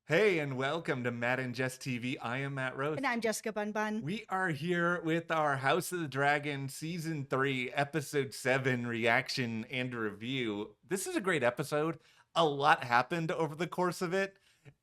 Hey, and welcome to Matt and Jess TV. I am Matt Rose. And I'm Jessica Bun Bun. We are here with our House of the Dragon Season 3, Episode 7 reaction and review. This is a great episode. A lot happened over the course of it.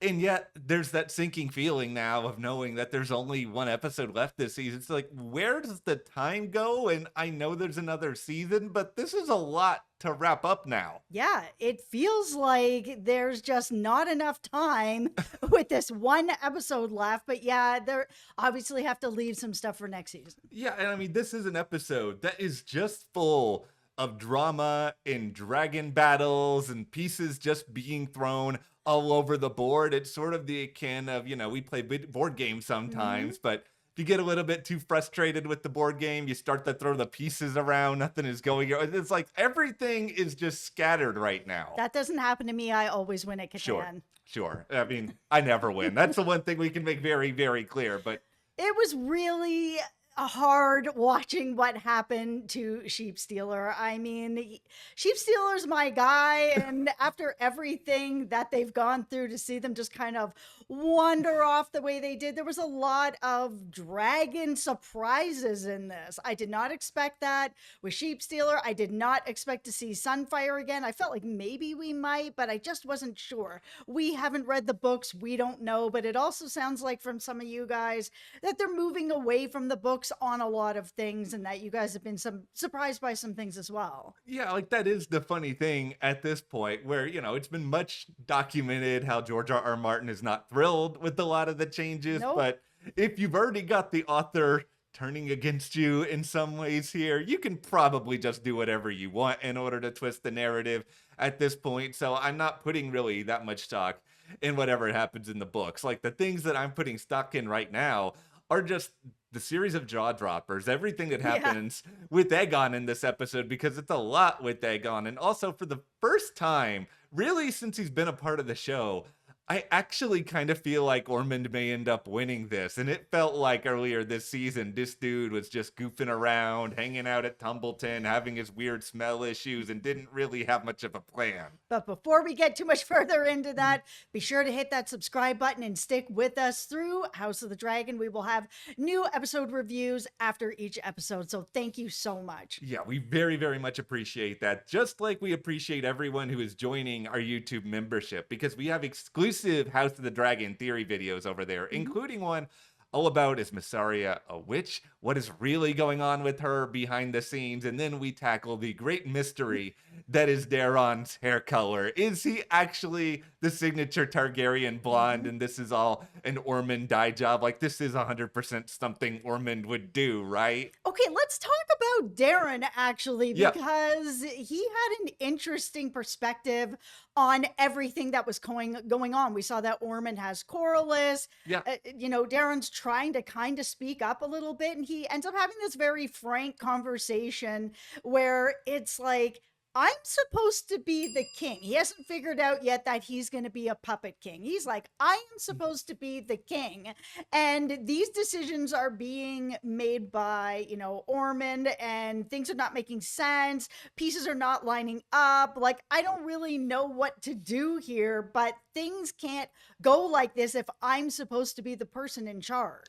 And yet, there's that sinking feeling now of knowing that there's only one episode left this season. It's like, where does the time go? And I know there's another season, but this is a lot to wrap up now. Yeah, it feels like there's just not enough time with this one episode left. But yeah, they're obviously have to leave some stuff for next season. Yeah, and I mean, this is an episode that is just full of drama and dragon battles and pieces just being thrown all over the board. It's sort of the akin of, we play board games Hmm. sometimes, but if you get a little bit too frustrated with the board game, you start to throw the pieces around, nothing is going. It's like everything is just scattered right now. That doesn't happen to me. I always win at Sure, Catan. sure. I mean, I never win. That's the one thing we can make very, very clear, but It was really hard watching what happened to Sheep Stealer. I mean, Sheep Stealer's my guy, and after everything that they've gone through, to see them just kind of wander off the way they did, there was a lot of dragon surprises in this. I did not expect that with Sheep Stealer. I did not expect to see Sunfire again. I felt like maybe we might, but I just wasn't sure. We haven't read the books, we don't know, but it also sounds like from some of you guys that they're moving away from the books on a lot of things, and that you guys have been some surprised by some things as well. yeah, like that is the funny thing at this point where, it's been much documented how George R. Martin is not thrilled with a lot of the changes. Nope. But if you've already got the author turning against you in some ways here, you can probably just do whatever you want in order to twist the narrative at this point. So I'm not putting really that much stock in whatever happens in the books. Like the things that I'm putting stock in right now are just the series of jaw droppers, everything that Yeah. happens with Aegon in this episode, because it's a lot with Aegon. And also, for the first time, really, since he's been a part of the show, I actually kind of feel like Ormond may end up winning this. And it felt like earlier this season, this dude was just goofing around, hanging out at Tumbleton, having his weird smell issues, and didn't really have much of a plan. But before we get too much further into that, be sure to hit that subscribe button and stick with us through House of the Dragon. We will have new episode reviews after each episode. So thank you so much. Yeah, we very, very much appreciate that. Just like we appreciate everyone who is joining our YouTube membership, because we have exclusive House of the Dragon theory videos over there, Mhm. including one all about, is Massaria a witch? What is really going on with her behind the scenes? And then we tackle the great mystery that is Daeron's hair color. Is he actually the signature Targaryen blonde? Mhm. And this is all an Ormond dye job? Like, this is 100% something Ormond would do, right? Okay, let's talk about Darren actually, Yeah. because he had an interesting perspective on everything that was going on. We saw that Ormond has Corliss. Yeah. Darren's trying to kind of speak up a little bit, and he ends up having this very frank conversation where it's like, I'm supposed to be the king. He hasn't figured out yet that he's going to be a puppet king. He's like, I am supposed to be the king. And these decisions are being made by, Ormond, and things are not making sense. Pieces are not lining up. Like, I don't really know what to do here, but things can't go like this if I'm supposed to be the person in charge.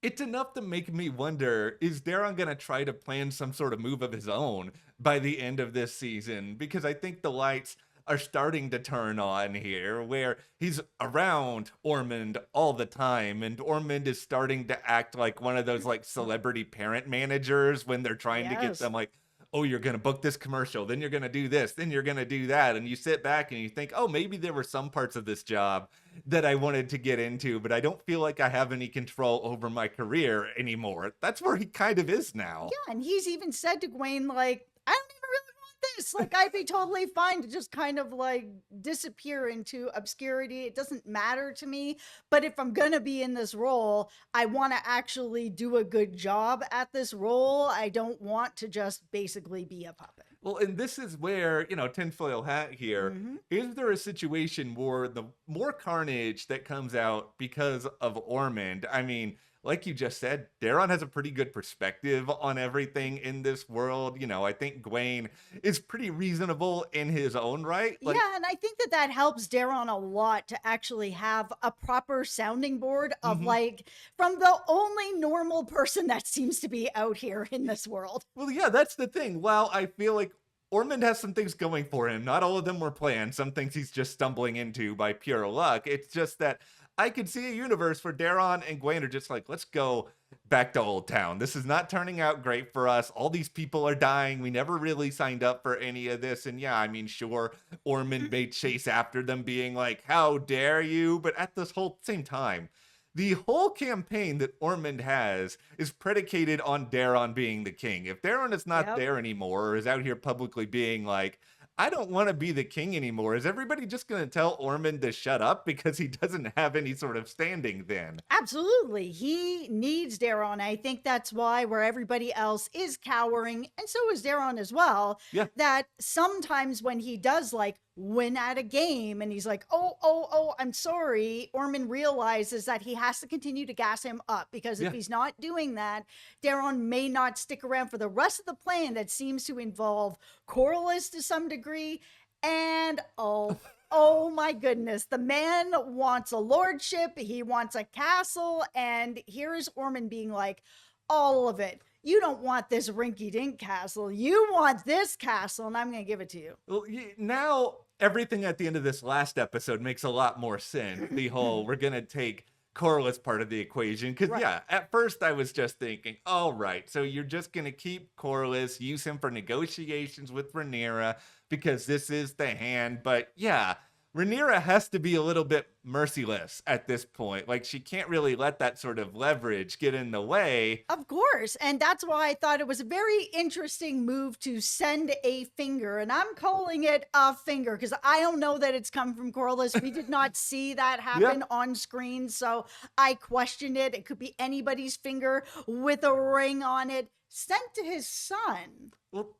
It's enough to make me wonder, is Daron going to try to plan some sort of move of his own by the end of this season? Because I think the lights are starting to turn on here, where he's around Ormond all the time, and Ormond is starting to act like one of those like celebrity parent managers when they're trying to get Yes. them like, oh, you're going to book this commercial, then you're going to do this, then you're going to do that. And you sit back and you think, oh, maybe there were some parts of this job that I wanted to get into, but I don't feel like I have any control over my career anymore. That's where he kind of is now. Yeah, and he's even said to Gwen, like, I don't even really want this. Like, I'd be totally fine to just kind of like disappear into obscurity. It doesn't matter to me. But if I'm going to be in this role, I want to actually do a good job at this role. I don't want to just basically be a puppet. Well, and this is where, tinfoil hat here. Hmm. Is there a situation where the more carnage that comes out because of Ormond? I mean, like you just said, Daron has a pretty good perspective on everything in this world. I think Gwaine is pretty reasonable in his own right. Like, Yeah, and I think that that helps Daron a lot to actually have a proper sounding board of mhm. like from the only normal person that seems to be out here in this world. Well, yeah, that's the thing. While I feel like Ormond has some things going for him, not all of them were planned. Some things he's just stumbling into by pure luck. It's just that I could see a universe where Daron and Gwaine are just like, let's go back to Old Town. This is not turning out great for us. All these people are dying. We never really signed up for any of this. And yeah, I mean, sure, Ormond may chase after them, being like, how dare you? But at this whole same time, the whole campaign that Ormond has is predicated on Daron being the king. If Daron is not Yep. there anymore, or is out here publicly being like, I don't want to be the king anymore, is everybody just going to tell Ormond to shut up because he doesn't have any sort of standing then? Absolutely. He needs Daron. I think that's why where everybody else is cowering, and so is Daron as well, Yeah, that sometimes when he does like win at a game and he's like, oh, I'm sorry, Ormond realizes that he has to continue to gas him up because if yeah. he's not doing that, Daron may not stick around for the rest of the plan that seems to involve Corliss to some degree and Ulf. Oh my goodness. The man wants a lordship, he wants a castle, and here is Ormond being like, all of it. You don't want this rinky dink castle. You want this castle, and I'm going to give it to you. Well, now everything at the end of this last episode makes a lot more sense. The whole we're gonna take Corliss part of the equation, because Right. yeah, at first I was just thinking, all right, so you're just gonna keep Corliss, use him for negotiations with Rhaenyra because this is the hand. But yeah, Rhaenyra has to be a little bit merciless at this point. Like, she can't really let that sort of leverage get in the way. Of course. And that's why I thought it was a very interesting move to send a finger. And I'm calling it a finger because I don't know that it's come from Corliss. We did not see that Yeah. happen on screen. So I questioned it. It could be anybody's finger with a ring on it sent to his son. Well,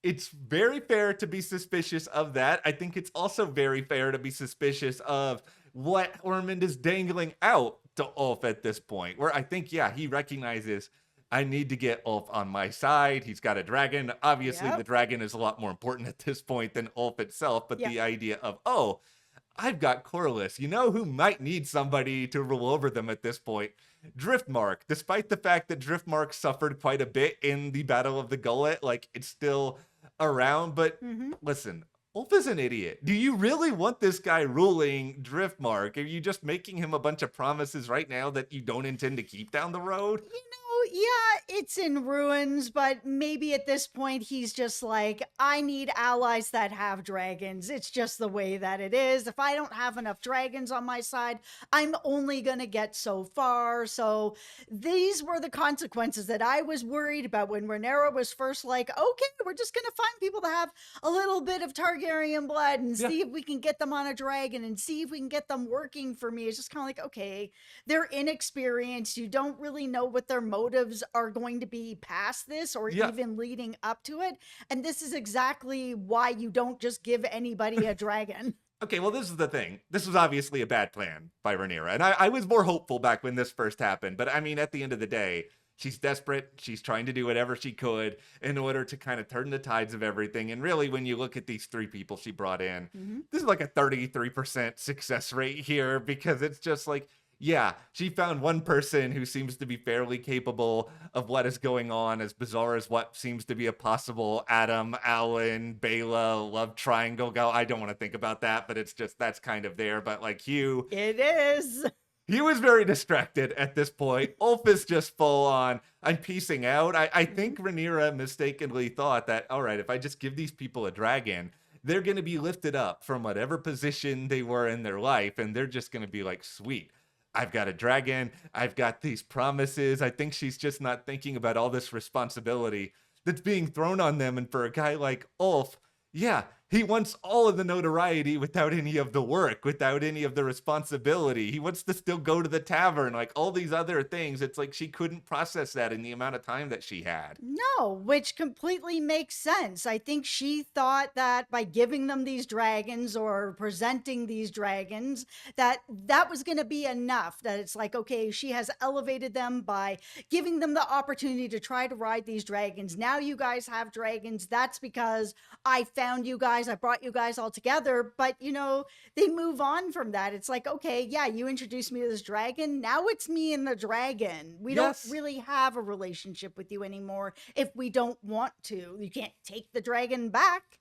it's very fair to be suspicious of that. I think it's also very fair to be suspicious of what Ormond is dangling out to Ulf at this point, where I think, yeah, he recognizes I need to get Ulf on my side. He's got a dragon. Obviously, the Yep. dragon is a lot more important at this point than Ulf itself, but Yep. the idea of, oh, I've got Corliss. You know who might need somebody to rule over them at this point? Driftmark. Despite the fact that Driftmark suffered quite a bit in the Battle of the Gullet, like, it's still around. But Hmm. listen, Ulf is an idiot. Do you really want this guy ruling Driftmark? Are you just making him a bunch of promises right now that you don't intend to keep down the road? Yeah, it's in ruins, but maybe at this point he's just like, I need allies that have dragons. It's just the way that it is. If I don't have enough dragons on my side, I'm only going to get so far. So these were the consequences that I was worried about when Rhaenyra was first like, okay, we're just going to find people that have a little bit of Targaryen blood and Yeah. see if we can get them on a dragon and see if we can get them working for me. It's just kind of like, okay, they're inexperienced. You don't really know what their motives are going to be past this or Yeah. even leading up to it. And this is exactly why you don't just give anybody a dragon. Okay, well, this is the thing. This was obviously a bad plan by Rhaenyra, and I was more hopeful back when this first happened. But I mean, at the end of the day, she's desperate. She's trying to do whatever she could in order to kind of turn the tides of everything. And really, when you look at these three people she brought in, Mhm. this is like a 33% success rate here, because it's just like, yeah, she found one person who seems to be fairly capable of what is going on, as bizarre as what seems to be a possible Adam, Alan, Bela love triangle go. I don't want to think about that, but it's just that's kind of there. But like Hugh, It is. he was very distracted at this point. Ulf is just full on, I'm piecing out. I think Rhaenyra mistakenly thought that, all right, if I just give these people a dragon, they're going to be lifted up from whatever position they were in their life, and they're just going to be like, sweet, I've got a dragon. I've got these promises. I think she's just not thinking about all this responsibility that's being thrown on them. And for a guy like Ulf, yeah, He wants all of the notoriety without any of the work, without any of the responsibility. He wants to still go to the tavern, like all these other things. It's like she couldn't process that in the amount of time that she had. No, which completely makes sense. I think she thought that by giving them these dragons or presenting these dragons, that that was going to be enough. That it's like, okay, she has elevated them by giving them the opportunity to try to ride these dragons. Now you guys have dragons. That's because I found you guys. I brought you guys all together. But, they move on from that. It's like, okay, yeah, you introduced me to this dragon. Now it's me and the dragon. We don't Yes. really have a relationship with you anymore if we don't want to. You can't take the dragon back.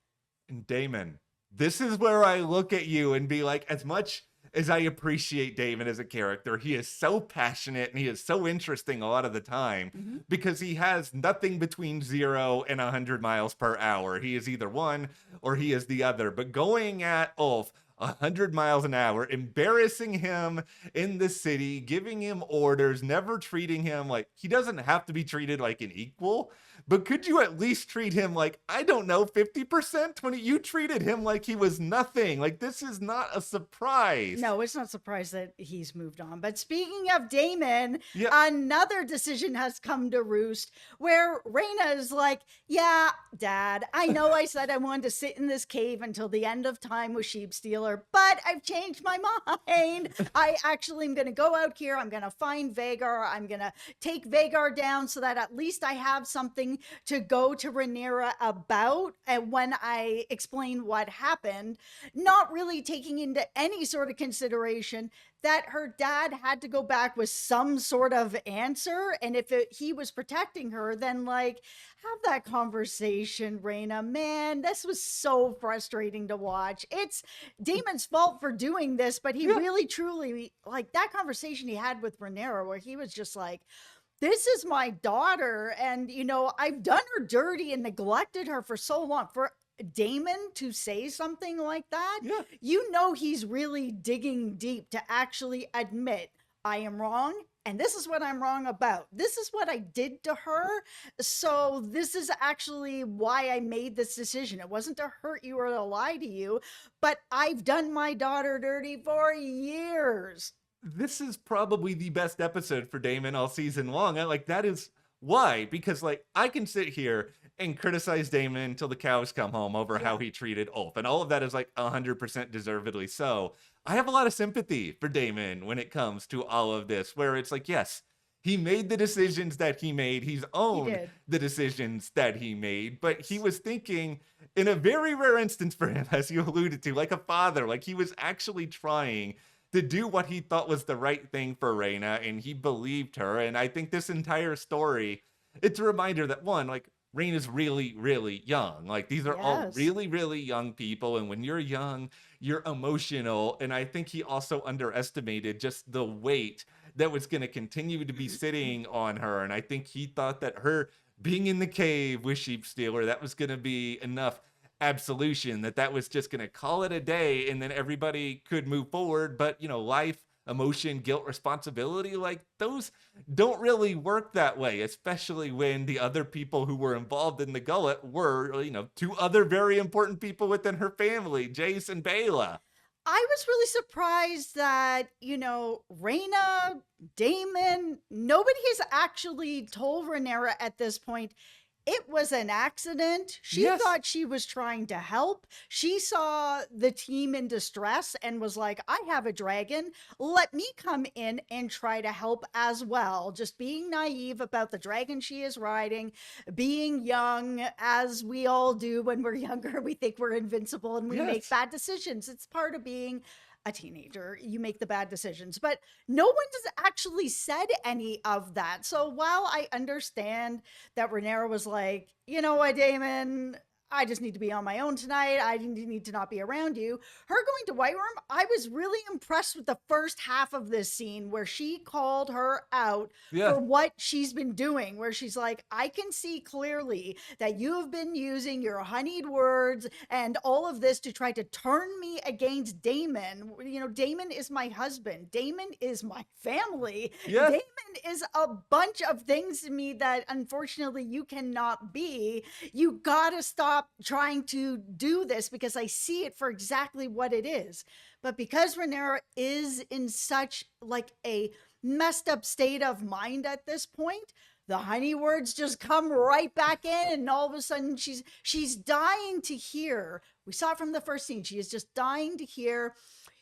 And Damon, this is where I look at you and be like, as much as I appreciate Damon as a character, he is so passionate and he is so interesting a lot of the time Mhm. because he has nothing between 0 and 100 miles per hour. He is either one or he is the other. But going at Ulf 100 miles an hour, embarrassing him in the city, giving him orders, never treating him like he doesn't have to be treated like an equal. But could you at least treat him like, I don't know, 50% when you treated him like he was nothing? Like, this is not a surprise. No, it's not surprised that he's moved on. But speaking of Damon, Yeah. another decision has come to roost where Raina is like, yeah, Dad, I know I said I wanted to sit in this cave until the end of time with Sheep Stealer, but I've changed my mind. I actually am going to go out here. I'm going to find Vagar. I'm going to take Vagar down so that at least I have something to go to Rhaenyra about. And when I explain what happened, not really taking into any sort of consideration that her dad had to go back with some sort of answer. And if he was protecting her, then like have that conversation, Raina. Man, this was so frustrating to watch. It's Damon's fault for doing this, but he Yeah. really truly like that conversation he had with Rhaenyra where he was just like, this is my daughter, and I've done her dirty and neglected her for so long. For Damon to say something like that, Yeah. he's really digging deep to actually admit, I am wrong, and this is what I'm wrong about. This is what I did to her. So this is actually why I made this decision. It wasn't to hurt you or to lie to you, but I've done my daughter dirty for years. This is probably the best episode for Damon all season long. That is why, because like I can sit here and criticize Damon until the cows come home over how Yeah. he treated Ulf, and all of that is like 100% deservedly so. I have a lot of sympathy for Damon when it comes to all of this, where it's like, yes, he made the decisions that he made. He's owned did. the decisions that he made, but he was thinking in a very rare instance for him, as you alluded to, like a father, like he was actually trying to do what he thought was the right thing for Rhaena, and he believed her. And I think this entire story, it's a reminder that one, like Rhaena's really, really young. Like these are all Yes. really, really young people, and when you're young, you're emotional. And I think he also underestimated just the weight that was going to continue to be sitting on her. And I think he thought that her being in the cave with Sheep Stealer, that was going to be enough absolution, that was just going to call it a day and then everybody could move forward. But life, emotion, guilt, responsibility, like those don't really work that way, especially when the other people who were involved in the gullet were two other very important people within her family, Jace and Bela. I was really surprised that, Raina, Damon, nobody has actually told Rhaenyra at this point it was an accident. She Yes. thought she was trying to help. She saw the team in distress and was like, I have a dragon. Let me come in and try to help as well. Just being naive about the dragon she is riding, being young, as we all do when we're younger. We think we're invincible and we make Yes. bad decisions. It's part of being a teenager. You make the bad decisions, but no one has actually said any of that. So while I understand that Rhaenyra was like, you know what, Damon, I just need to be on my own tonight. I need to not be around you. Her going to White Worm, I was really impressed with the first half of this scene where she called her out Yeah. for what she's been doing, where she's like, I can see clearly that you have been using your honeyed words and all of this to try to turn me against Damon. Damon is my husband. Damon is my family. Yes. Damon is a bunch of things to me that unfortunately you cannot be. You gotta stop stop trying to do this because I see it for exactly what it is. But because Rhaenyra is in such like a messed up state of mind at this point, the honey words just come right back in, and all of a sudden she's dying to hear. We saw it from the first scene. She is just dying to hear,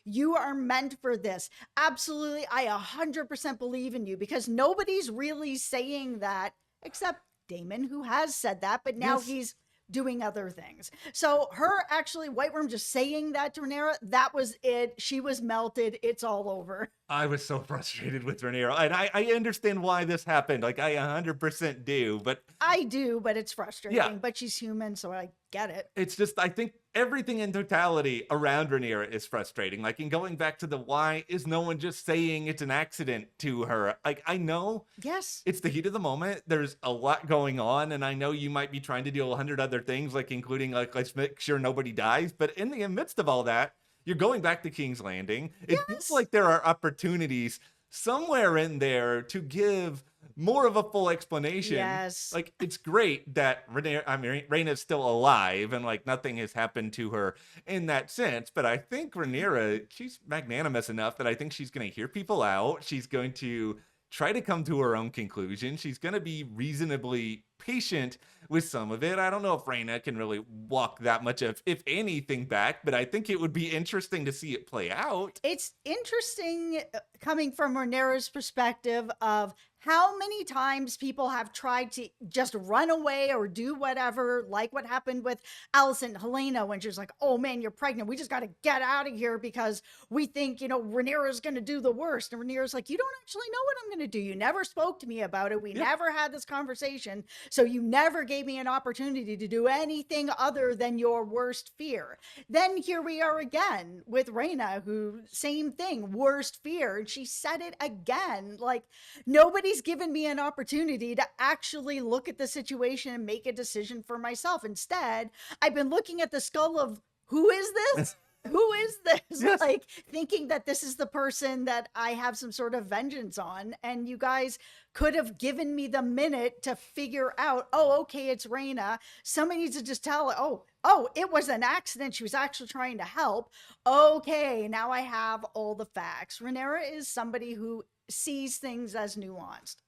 you are meant for this. Absolutely, I 100% believe in you, because nobody's really saying that except Damon, who has said that, but now Yes. he's doing other things. So her actually, White Worm just saying that to Rhaenyra, that was it. She was melted. It's all over. I was so frustrated with Rhaenyra, and I understand why this happened. Like, I 100% do, but I do, but it's frustrating. yeah, But she's human, so I get it. it's just, I think everything in totality around Rhaenyra is frustrating. Like, in going back to the why is no one just saying it's an accident to her. Like, I know Yes. it's the heat of the moment. There's a lot going on, and I know you might be trying to do 100 other things, like including like, let's make sure nobody dies. But in the midst of all that, you're going back to King's Landing. It feels Yes. like there are opportunities somewhere in there to give more of a full explanation. Yes. Like, it's great that Rhaenyra's still alive and like nothing has happened to her in that sense. But I think Rhaenyra, she's magnanimous enough that I think she's going to hear people out. She's going to try to come to her own conclusion. She's going to be reasonably patient with some of it. I don't know if Rhaena can really walk that much of, if anything, back, but I think it would be interesting to see it play out. It's interesting coming from Rhaenyra's perspective of how many times people have tried to just run away or do whatever, like what happened with Alicent and Helena when she was like, oh man, you're pregnant. We just got to get out of here because we think, Rhaenyra's going to do the worst. And Rhaenyra's like, you don't actually know what I'm going to do. You never spoke to me about it. We never had this conversation. So you never gave me an opportunity to do anything other than your worst fear. Then here we are again with Rhaena, who same thing, worst fear. And she said it again. Like, nobody's given me an opportunity to actually look at the situation and make a decision for myself. Instead, I've been looking at the skull of, who is this? Who is this? Yes. Like, thinking that this is the person that I have some sort of vengeance on. And you guys could have given me the minute to figure out, oh, okay, it's Rhaena. Somebody needs to just tell her, oh, it was an accident. She was actually trying to help. Okay, now I have all the facts. Rhaenyra is somebody who sees things as nuanced.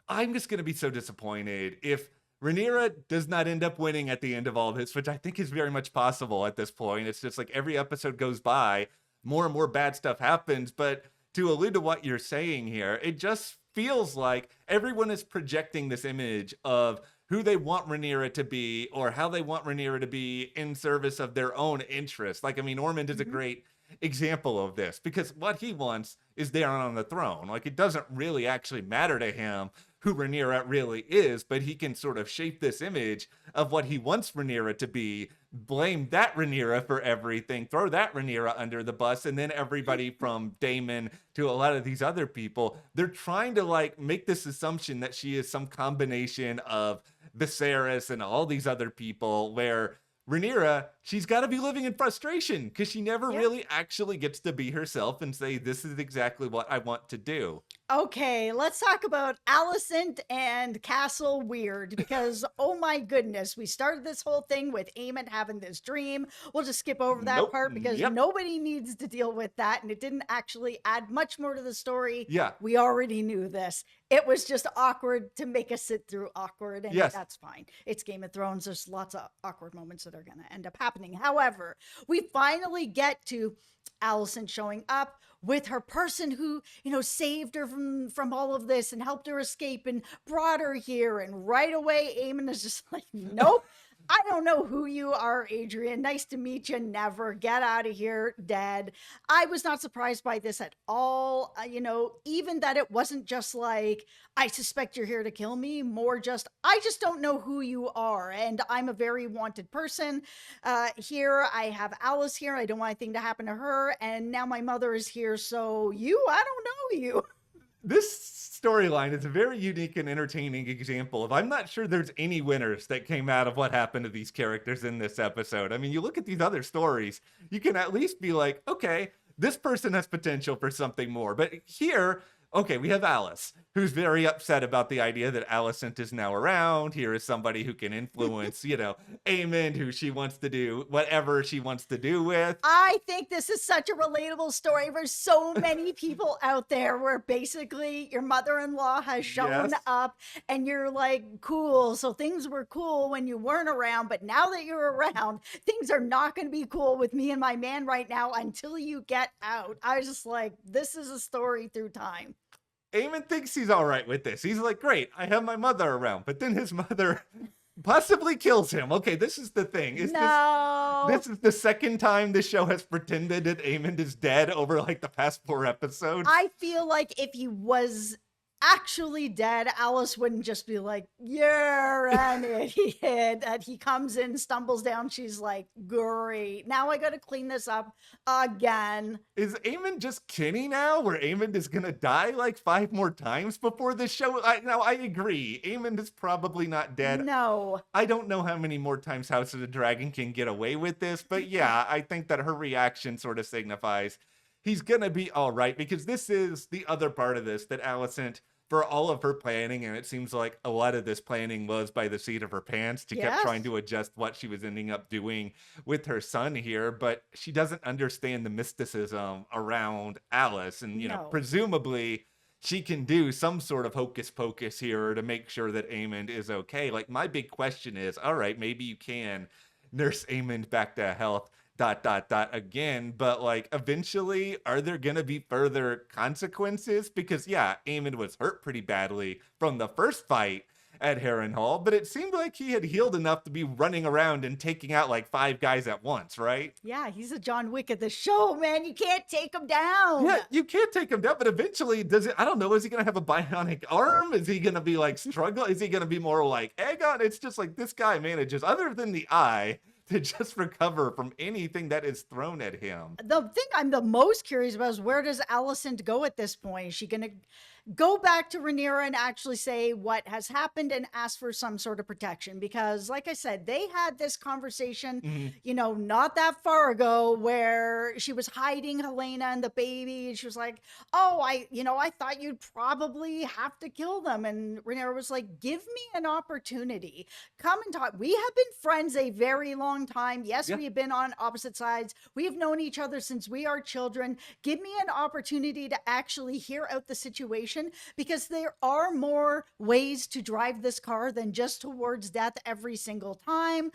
I'm just going to be so disappointed if Rhaenyra does not end up winning at the end of all this, which I think is very much possible at this point. It's just like every episode goes by, more and more bad stuff happens. But to allude to what you're saying here, it just feels like everyone is projecting this image of who they want Rhaenyra to be or how they want Rhaenyra to be in service of their own interests. Like, I mean, Ormond is a great example of this because what he wants is there on the throne. Like, it doesn't really actually matter to him who Rhaenyra really is, but he can sort of shape this image of what he wants Rhaenyra to be, blame that Rhaenyra for everything, throw that Rhaenyra under the bus, and then everybody from Daemon to a lot of these other people, they're trying to like make this assumption that she is some combination of Viserys and all these other people, where Rhaenyra, she's got to be living in frustration because she never really actually gets to be herself and say, this is exactly what I want to do. Okay, let's talk about Alicent and Castle Weird because, oh my goodness, we started this whole thing with Aemon having this dream. We'll just skip over that part because nobody needs to deal with that, and it didn't actually add much more to the story. Yeah. We already knew this. It was just awkward to make us sit through awkward, and that's fine. It's Game of Thrones. There's lots of awkward moments that are going to end up happening. However, we finally get to Alicent showing up with her person who, saved her from all of this and helped her escape and brought her here. And right away, Aemon is just like, nope. I don't know who you are, Adrian. Nice to meet you. Never. Get out of here, dead. I was not surprised by this at all. Even that it wasn't just like, I suspect you're here to kill me. More just, I just don't know who you are. And I'm a very wanted person. Here, I have Alice here. I don't want anything to happen to her. And now my mother is here. So I don't know you. This storyline is a very unique and entertaining example of, I'm not sure there's any winners that came out of what happened to these characters in this episode. I mean, you look at these other stories, you can at least be like, okay, this person has potential for something more. But here, okay, we have Alice, who's very upset about the idea that Alicent is now around. Here is somebody who can influence, Aemond, who she wants to do whatever she wants to do with. I think this is such a relatable story for so many people out there where basically your mother-in-law has shown Yes. up and you're like, cool. So things were cool when you weren't around, but now that you're around, things are not going to be cool with me and my man right now until you get out. I was just like, this is a story through time. Aemon thinks he's all right with this. He's like, great, I have my mother around. But then his mother possibly kills him. Okay, this is the thing. No. This is the second time the show has pretended that Aemond is dead over like the past 4 episodes. I feel like if he was actually dead, Alice wouldn't just be like, you're an idiot. And he comes in, stumbles down. She's like, great. Now I got to clean this up again. Is Aemond just kidding now, where Aemond is gonna die like 5 more times before this show? Now I agree, Aemond is probably not dead. No. I don't know how many more times House of the Dragon can get away with this, but yeah, I think that her reaction sort of signifies he's gonna be all right, because this is the other part of this, that Alicent, for all of her planning, and it seems like a lot of this planning was by the seat of her pants, she kept Yes. trying to adjust what she was ending up doing with her son here, but she doesn't understand the mysticism around Alice, and No. presumably she can do some sort of hocus pocus here to make sure that Aemond is okay. Like, my big question is, all right, maybe you can nurse Aemond back to health, again, but like, eventually, are there gonna be further consequences? Because yeah, Aemond was hurt pretty badly from the first fight at Harrenhal, but it seemed like he had healed enough to be running around and taking out like 5 guys at once, right? Yeah, he's a John Wick of the show, man. You can't take him down. Yeah, you can't take him down, but eventually, I don't know, is he gonna have a bionic arm? Is he gonna be like struggle? Is he gonna be more like Aegon? It's just like this guy manages, other than the eye, to just recover from anything that is thrown at him. The thing I'm the most curious about is, where does Alicent go at this point? Is she going to go back to Rhaenyra and actually say what has happened and ask for some sort of protection? Because like I said, they had this conversation, not that far ago, where she was hiding Helena and the baby. And she was like, oh, I thought you'd probably have to kill them. And Rhaenyra was like, give me an opportunity. Come and talk. We have been friends a very long time. Yes, Yeah. we have been on opposite sides. We have known each other since we are children. Give me an opportunity to actually hear out the situation, because there are more ways to drive this car than just towards death every single time.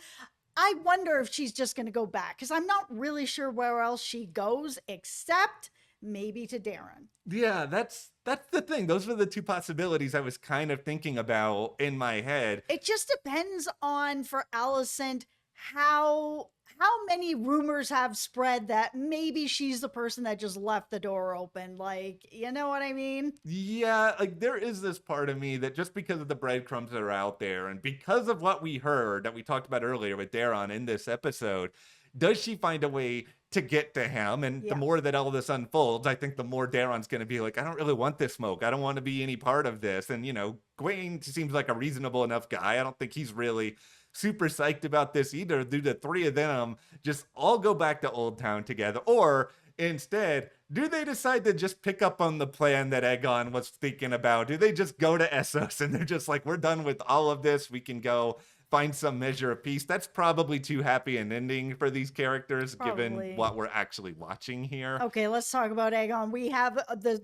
I wonder if she's just going to go back, because I'm not really sure where else she goes except maybe to Darren. Yeah, that's the thing. Those were the two possibilities I was kind of thinking about in my head. It just depends on, for Alicent, how many rumors have spread that maybe she's the person that just left the door open. Like, you know what I mean? Yeah, like there is this part of me that just because of the breadcrumbs that are out there and because of what we heard that we talked about earlier with Daron in this episode, does she find a way to get to him? And the Yeah. more that all this unfolds, I think the more Daron's going to be like, I don't really want this smoke. I don't want to be any part of this. And, Gawain seems like a reasonable enough guy. I don't think he's really super psyched about this either. Do the three of them just all go back to Old Town together? Or instead, do they decide to just pick up on the plan that Aegon was thinking about? Do they just go to Essos and they're just like, we're done with all of this. We can go find some measure of peace? That's probably too happy an ending for these characters, Probably. given what we're actually watching here. Okay, let's talk about Aegon. We have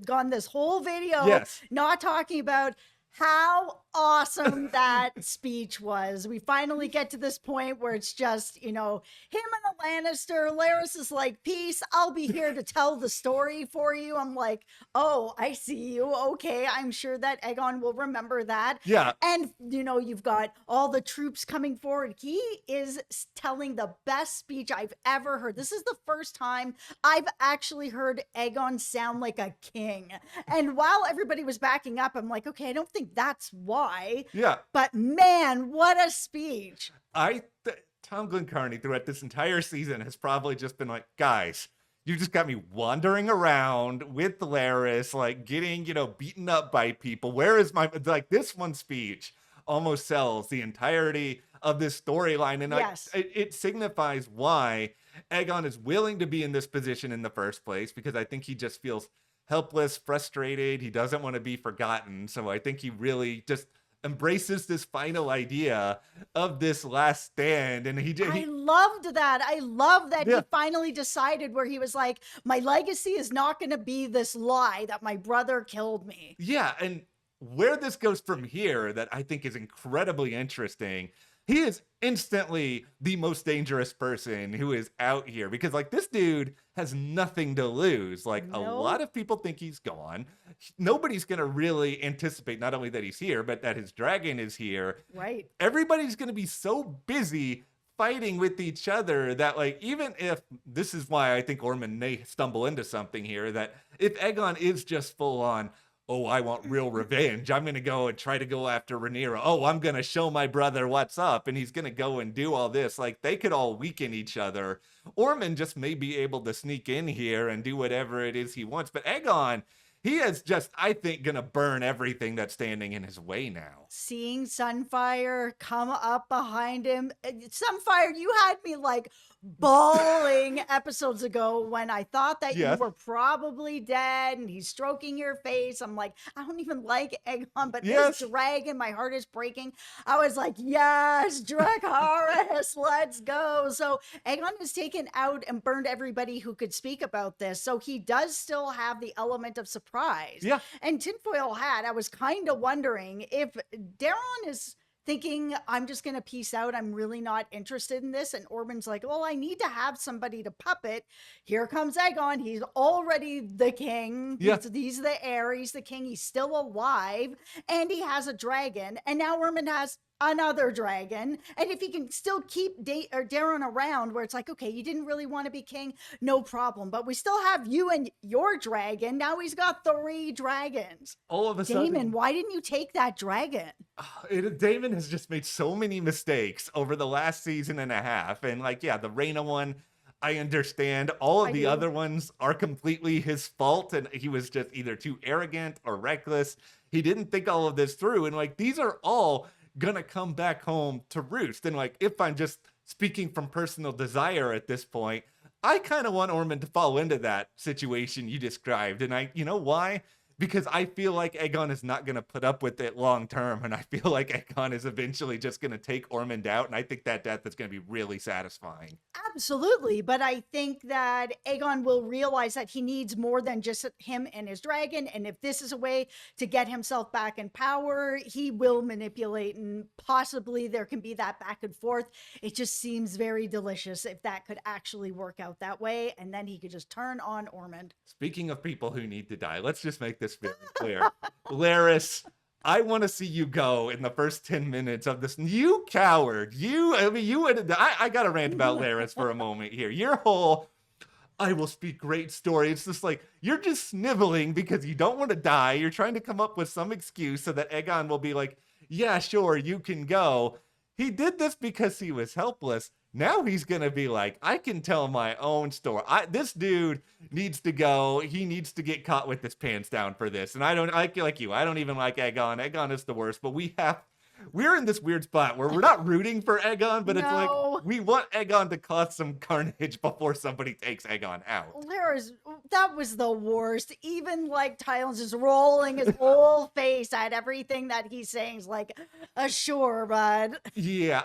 gone this whole video Yes. not talking about how awesome that speech was. We finally get to this point where it's just, him and a Lannister. Larys is like, peace, I'll be here to tell the story for you. I'm like, oh, I see you. Okay, I'm sure that Aegon will remember that. Yeah. And, you've got all the troops coming forward. He is telling the best speech I've ever heard. This is the first time I've actually heard Aegon sound like a king. And while everybody was backing up, I'm like, okay, I don't think that's why. Yeah. But man, what a speech. Tom Glencarney throughout this entire season has probably just been like, guys, you just got me wandering around with Larys, like getting, beaten up by people. Where is like this one speech almost sells the entirety of this storyline. And Yes. it signifies why Aegon is willing to be in this position in the first place, because I think he just feels helpless, frustrated. He doesn't want to be forgotten. So I think he really just embraces this final idea of this last stand. And I loved that. I love that yeah. he finally decided where he was like, my legacy is not going to be this lie that my brother killed me. Yeah, and where this goes from here that I think is incredibly interesting, he is instantly the most dangerous person who is out here because, like, this dude has nothing to lose. Like, a lot No, of people think he's gone. Nobody's going to really anticipate not only that he's here, but that his dragon is here. right. Everybody's going to be so busy fighting with each other that, like, even if this is why I think Ormond may stumble into something here, that if Aegon is just full on, oh, I want real revenge, I'm going to go and try to go after Rhaenyra. Oh, I'm going to show my brother what's up. And he's going to go and do all this. Like, they could all weaken each other. Ormond just may be able to sneak in here and do whatever it is he wants. But Aegon, he is just, I think, going to burn everything that's standing in his way now. Seeing Sunfire come up behind him. Sunfire, you had me like bawling episodes ago when I thought that you Yes. were probably dead and he's stroking your face. I'm like, I don't even like Aegon, but Yes. this dragon, my heart is breaking. I was like, yes, Dracarys, let's go. So Aegon has taken out and burned everybody who could speak about this. So he does still have the element of surprise. Yeah. And tinfoil hat, I was kind of wondering if Daron is thinking, I'm just going to peace out. I'm really not interested in this. And Orban's like, well, I need to have somebody to puppet. Here comes Aegon. He's already the king. Yeah. He's the heir. He's the king. He's still alive. And he has a dragon. And now Orban has another dragon. And if he can still keep Daron around, where it's like, okay, you didn't really want to be king, no problem. But we still have you and your dragon. Now he's got 3 dragons. All of a sudden, Damon, why didn't you take that dragon? Damon has just made so many mistakes over the last season and a half. And, like, yeah, the Rhaena one, I understand. All of I the do. other ones are completely his fault. And he was just either too arrogant or reckless. He didn't think all of this through. And, like, these are all gonna come back home to roost. And, like, if I'm just speaking from personal desire at this point, I kind of want Ormond to fall into that situation you described. And you know why? Because I feel like Aegon is not going to put up with it long term. And I feel like Aegon is eventually just going to take Ormond out. And I think that death is going to be really satisfying. Absolutely. But I think that Aegon will realize that he needs more than just him and his dragon. And if this is a way to get himself back in power, he will manipulate and possibly there can be that back and forth. It just seems very delicious if that could actually work out that way. And then he could just turn on Ormond. Speaking of people who need to die, let's just make this very clear. Larys, I want to see you go in the first 10 minutes of this. You coward. I got to rant about Larys for a moment here. Your whole, I will speak great story. It's just like, you're just sniveling because you don't want to die. You're trying to come up with some excuse so that Aegon will be like, yeah, sure, you can go. He did this because he was helpless. Now he's going to be like, I can tell my own story. This dude needs to go. He needs to get caught with his pants down for this. And I don't like you. I don't even like Aegon. Aegon is the worst, but we're in this weird spot where we're not rooting for Aegon, but it's like No. we want Aegon to cause some carnage before somebody takes Aegon out. That was the worst. Even like Tylen's just rolling his whole face at everything that he's saying. He's like, sure, bud. Yeah,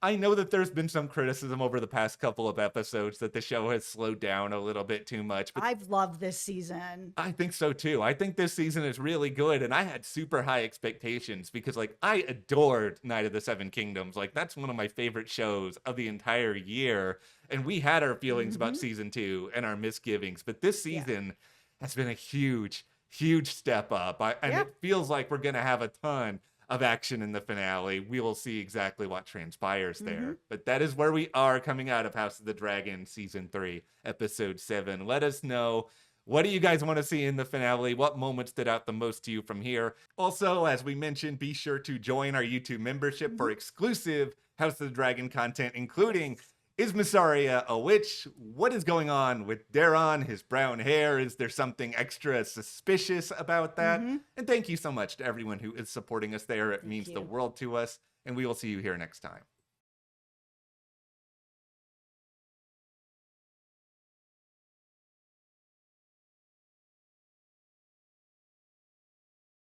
I know that there's been some criticism over the past couple of episodes that the show has slowed down a little bit too much, but I've loved this season. I think so too. I think this season is really good, and I had super high expectations because, like, I adored Night of the Seven Kingdoms. Like, that's one of my favorite shows of the entire year, and we had our feelings about season 2 and our misgivings, but this season has been a huge, huge step up. And it feels like we're gonna have a ton of action in the finale. We will see exactly what transpires there. But that is where we are coming out of House of the Dragon season 3, episode 7. Let us know, what do you guys want to see in the finale? What moments stood out the most to you from here? Also, as we mentioned, be sure to join our YouTube membership for exclusive House of the Dragon content, including is Mysaria a witch? What is going on with Daron, his brown hair? Is there something extra suspicious about that? And thank you so much to everyone who is supporting us there. It means the world to us. And we will see you here next time.